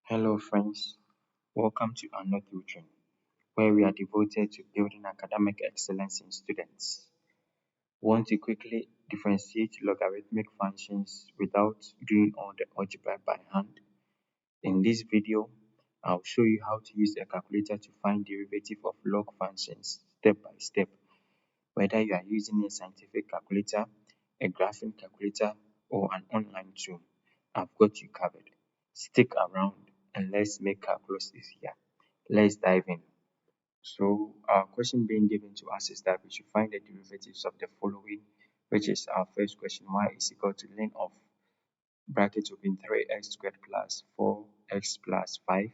Hello friends, welcome to Annor Tutoring, where we are devoted to building academic excellence in students. Want to quickly differentiate logarithmic functions without doing all the algebra by hand? In this video, I'll show you how to use a calculator to find derivative of log functions step by step. Whether you are using a scientific calculator, a graphing calculator, or an online tool, I've got you covered. Stick around and let's make calculus easier. Let's dive in. So our question being given to us is that we should find the derivatives of the following, which is our first question: y is equal to ln of bracket open 3x squared plus 4x plus 5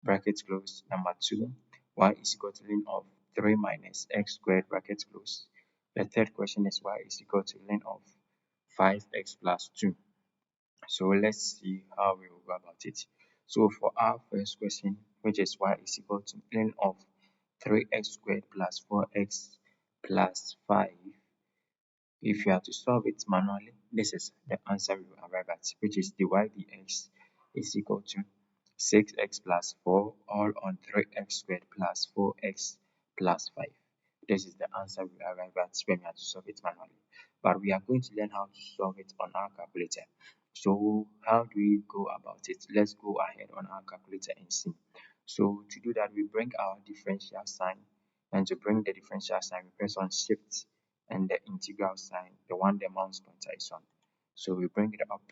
bracket close. Number 2, y is equal to ln of 3 minus x squared bracket close. The third question is y is equal to ln of 5x plus 2. So let's see how we will go about it. So for our first question, which is y is equal to ln of 3x squared plus 4x plus 5, if you have to solve it manually, this is the answer we will arrive at, which is dy dx is equal to 6x plus 4 all on 3x squared plus 4x plus 5. This is the answer we arrive at when we have to solve it manually. But we are going to learn how to solve it on our calculator. So how do we go about it? Let's go ahead on our calculator and see. So to do that, we bring our differential sign, and to bring the differential sign, we press on shift and the integral sign, the one the mouse pointer is on. So we bring it up.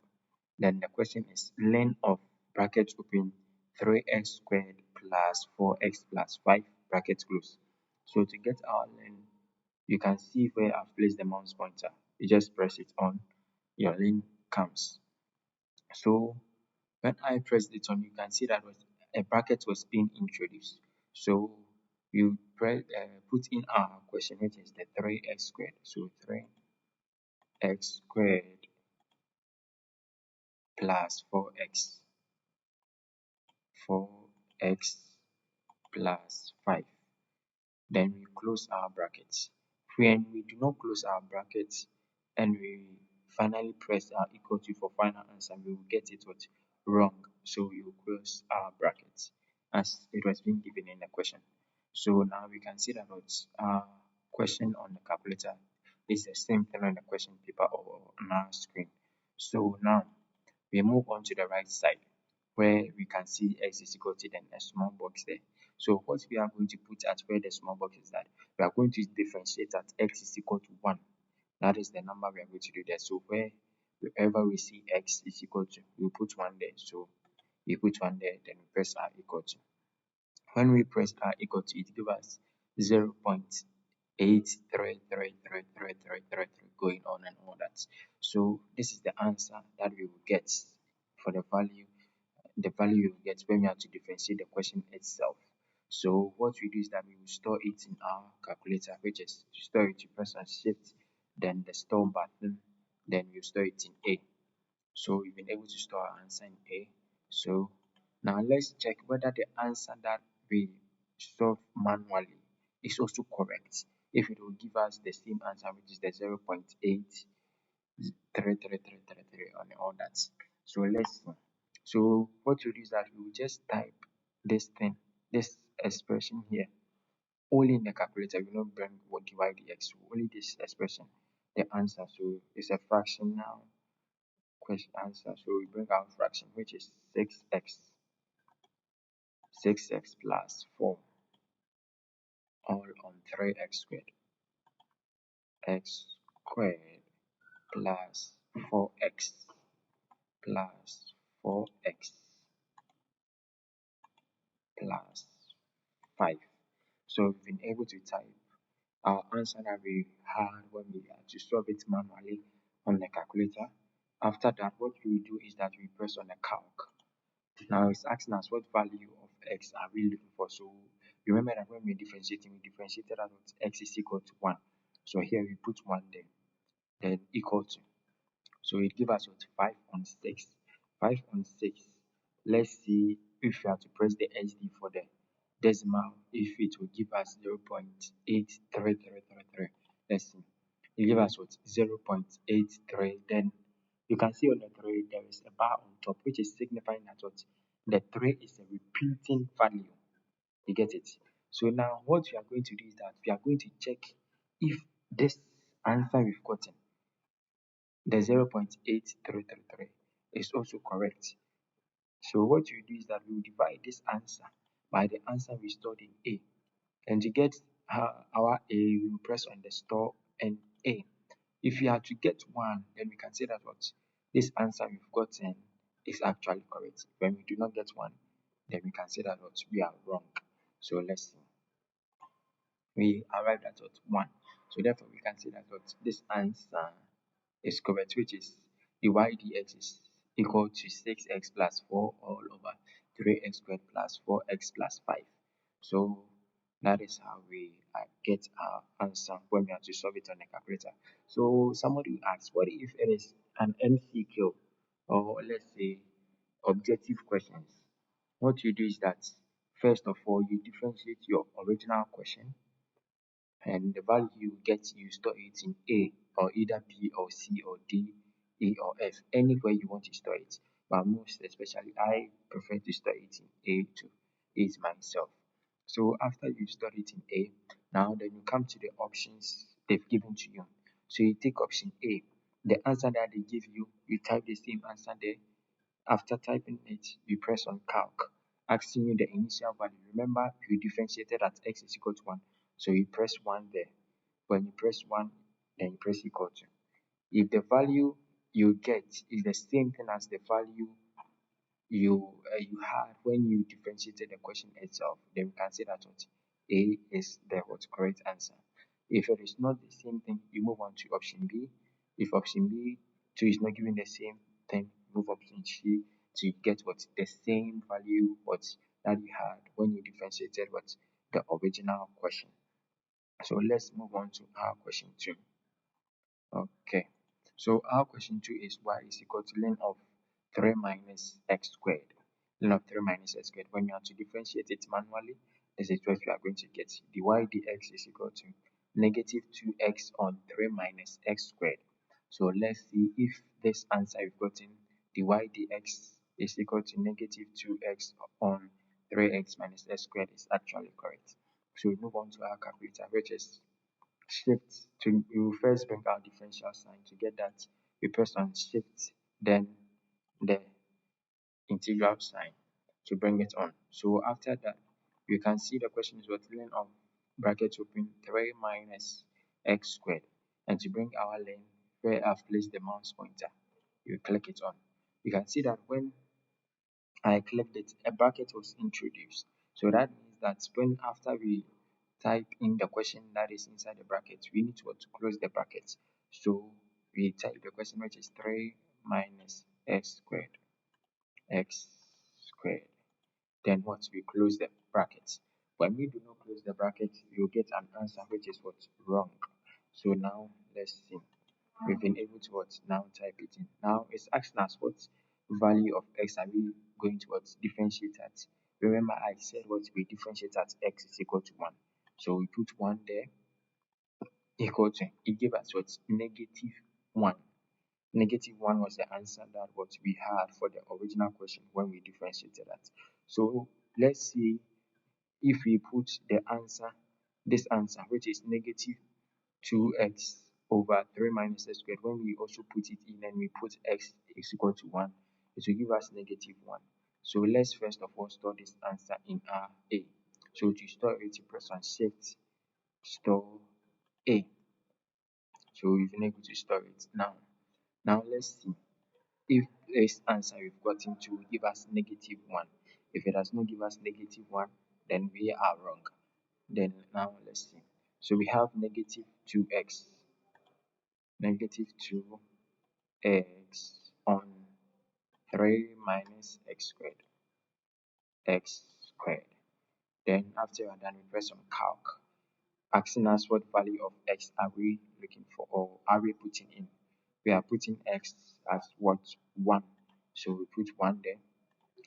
Then the question is ln of bracket open 3x squared plus 4x plus 5 bracket close. So to get our ln, you can see where I've placed the mouse pointer. You just press it on, your ln comes. So when I pressed it on, you can see that a bracket was being introduced. So you put in our question, which is the 3x squared. So 3x squared plus 4x plus 5. Then we close our brackets. When we do not close our brackets and we finally press our equal to for final answer, we will get it wrong. So we will close our brackets as it was being given in the question. So now we can see that our question on the calculator is the same thing on the question paper or on our screen. So now we move on to the right side, where we can see x is equal to then a small box there. So what we are going to put at where the small box is that we are going to differentiate at x is equal to 1. That is the number we are going to do there. So wherever we see x is equal to, we put 1 there. So we put 1 there, then we press our equal to. When we press our equal to, it gives us 0.833333 going on and all that. So this is the answer that we will get for the value you will get when we have to differentiate the question itself. So what we do is that we will store it in our calculator, which is to store it, you press on shift, then the store button, then you store it in A. So we've been able to store our answer in A. So now let's check whether the answer that we solve manually is also correct. If it will give us the same answer, which is the 0.833333 on all that. So let's see. So what we do is that we will just type this expression here, only in the calculator. We will not bring what divide dx, only this expression, the answer. So it's a fractional question answer. So we bring our fraction, which is 6x plus 4 all on 3x squared plus 4x plus 4x plus 5. So we've been able to type our answer that we had when we had to solve it manually on the calculator. After that, what we do is that we press on the calc. Now it's asking us what value of x are we looking for. So remember that when we're differentiating, we differentiated that x is equal to 1. So here we put 1 there, then equal to. So it gives us 5 on 6. 5 on 6. Let's see if we have to press the HD for the decimal, if it will give us 0.83333. Let's see. It gives us 0.83. Then you can see on the 3 there is a bar on top, which is signifying that The 3 is a repeating value. You get it? So now what we are going to do is that we are going to check if this answer we've gotten, the 0.8333, is also correct. So what you do is that we will divide this answer by the answer we stored in A. And to get our A, we will press on the store and A. If you are to get 1, then we can say that what this answer we've gotten is actually correct. When we do not get 1, then we can say that what we are wrong. So let's see. We arrived at what 1. So therefore we can say that what this answer is correct, which is the y dx is equal to 6x plus 4 all over 3x squared plus 4x plus 5. So that is how we get our answer when we have to solve it on a calculator. So somebody will ask, what if it is an MCQ, or let's say objective questions? What you do is that first of all you differentiate your original question, and the value you get, you store it in A, or either B or C or D, E or F, anywhere you want to store it. But most especially, I prefer to store it in A to ease myself. So after you store it in A, now then you come to the options they've given to you. So you take option A, the answer that they give you, you type the same answer there. After typing it, you press on calc, asking you the initial value. Remember, you differentiated at x is equal to 1. So you press 1 there. When you press 1, then you press equal to. If the value you get is the same thing as the value you had when you differentiated the question itself, then we can say that what A is the correct answer. If it is not the same thing, you move on to option B. If option B 2 is not giving the same thing, move option C to get what the same value what that you had when you differentiated what the original question. So let's move on to our question 2. Okay, so our question 2 is y is equal to ln of 3 minus x squared. Ln of 3 minus x squared. When you have to differentiate it manually, this is what we are going to get. dy dx is equal to negative 2x on 3 minus x squared. So let's see if this answer we've gotten, dy dx is equal to negative 2x on 3x minus x squared, is actually correct. So we move on to our calculator, which is shift to, you first bring our differential sign. To get that, we press on shift, then the integral sign to bring it on. So after that, you can see the question is what ln of bracket open 3 minus x squared. And to bring our ln, where I've placed the mouse pointer, you click it on. You can see that when I clicked it, a bracket was introduced. So that means that when after we type in the question that is inside the bracket, we need to close the bracket. So we type the question, which is 3 minus x squared, x squared. Then what? We close the bracket. When we do not close the bracket, you'll get an answer which is what? Wrong. So now let's see. We've been able to what? Now type it in. Now it's asking us what value of x are we going to what? Differentiate at. Remember I said what we differentiate at x is equal to 1. So we put 1 there, equal to, it gave us what? Negative 1. Negative 1 was the answer that what we had for the original question when we differentiated that. So let's see if we put the answer, this answer, which is negative 2x over 3 minus x squared, when we also put it in and we put x is equal to 1, it will give us negative 1. So let's first of all store this answer in our A. So to store it, you press on shift, store A. So we've been able to store it now. Now let's see if this answer we've gotten to will give us negative 1. If it does not give us negative 1, then we are wrong. Then now let's see. So we have negative 2x, negative 2x on 3 minus x squared, x squared. Then after you're done, we press on calc, asking us what value of x are we looking for, or are we putting in. We are putting x as what? 1. So we put 1 there.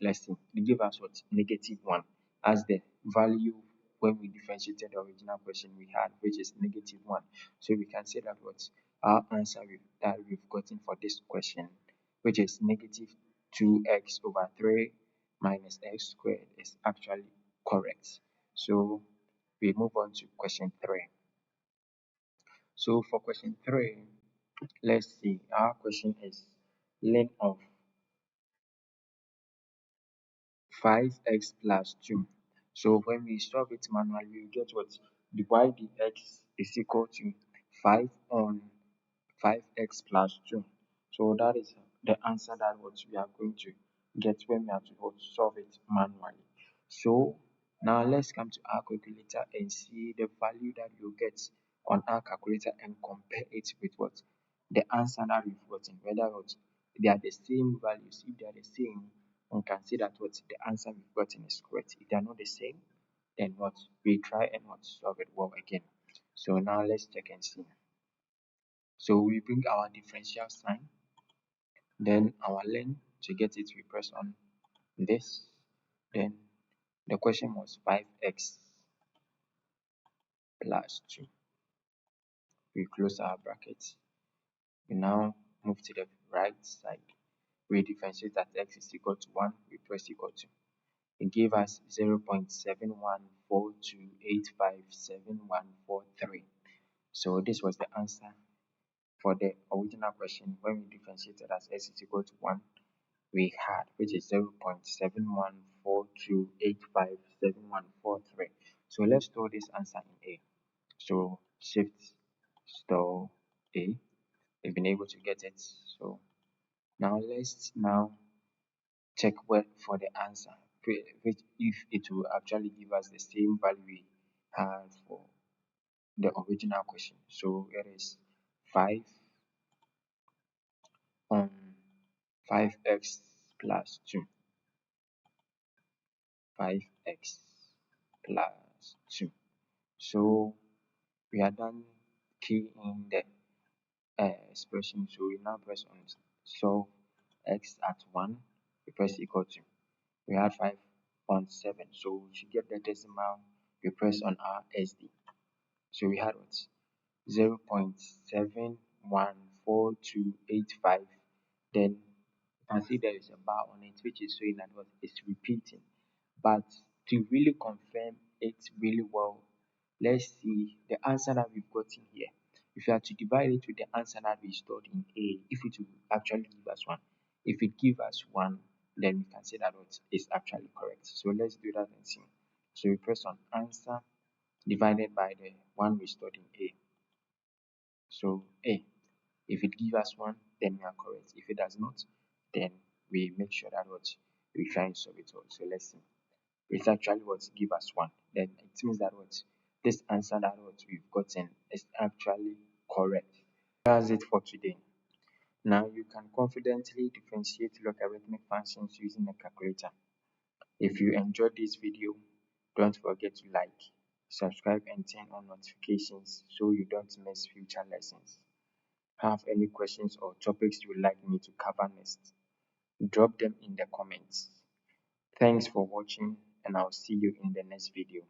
Let's see. They give us what? Negative 1 as the value when we differentiated the original question we had, which is negative 1. So we can say that what our answer that we've gotten for this question, which is negative 2x over 3 minus x squared is actually correct. So we move on to question 3. So for question 3, let's see. Our question is length of 5x plus 2. So when we solve it manually, we get what? The y dx is equal to 5 on 5x plus 2. So that is the answer that what we are going to get when we have to solve it manually. So now let's come to our calculator and see the value that you get on our calculator and compare it with what? The answer that we've gotten, whether what they are the same values. If they are the same, one can see that what the answer we've gotten is correct. If they are not the same, then what we try and what solve it well again. So now let's check and see. So we bring our differential sign, then our length. To get it, we press on this. Then the question was 5x plus 2. We close our brackets. We now move to the right side. We differentiate that x is equal to 1. We press equal to. It gave us 0.7142857143. So this was the answer for the original question when we differentiated as x is equal to 1. We had, which is 0.7142857143. So let's store this answer in A. So shift store A. We've been able to get it. So now let's check where for the answer, which if it will actually give us the same value we had for the original question. So it is 5 on 5x plus 2. 5x plus 2. So we are done keying the expression. So we now press on solve x at 1. We press equal to. We had 5 on 7. So to get the decimal, we press on our SD. So we had what? 0.714285. Then you can see there is a bar on it, which is showing that what is repeating. But to really confirm it really well, let's see the answer that we've gotten here. If you are to divide it with the answer that we stored in A, if it will actually give us 1. If it gives us 1, then we can say that what is actually correct. So let's do that and see. So we press on answer divided by the one we stored in A. So A, if it gives us 1, then we are correct. If it does not, then we make sure that what we try and solve it all. So let's see. It's actually what give us 1. Then it means that what this answer that what we've gotten is actually correct. That's it for today. Now you can confidently differentiate logarithmic functions using a calculator. If you enjoyed this video, don't forget to like, subscribe and turn on notifications so you don't miss future lessons. Have any questions or topics you would like me to cover next? Drop them in the comments. Thanks for watching and I'll see you in the next video.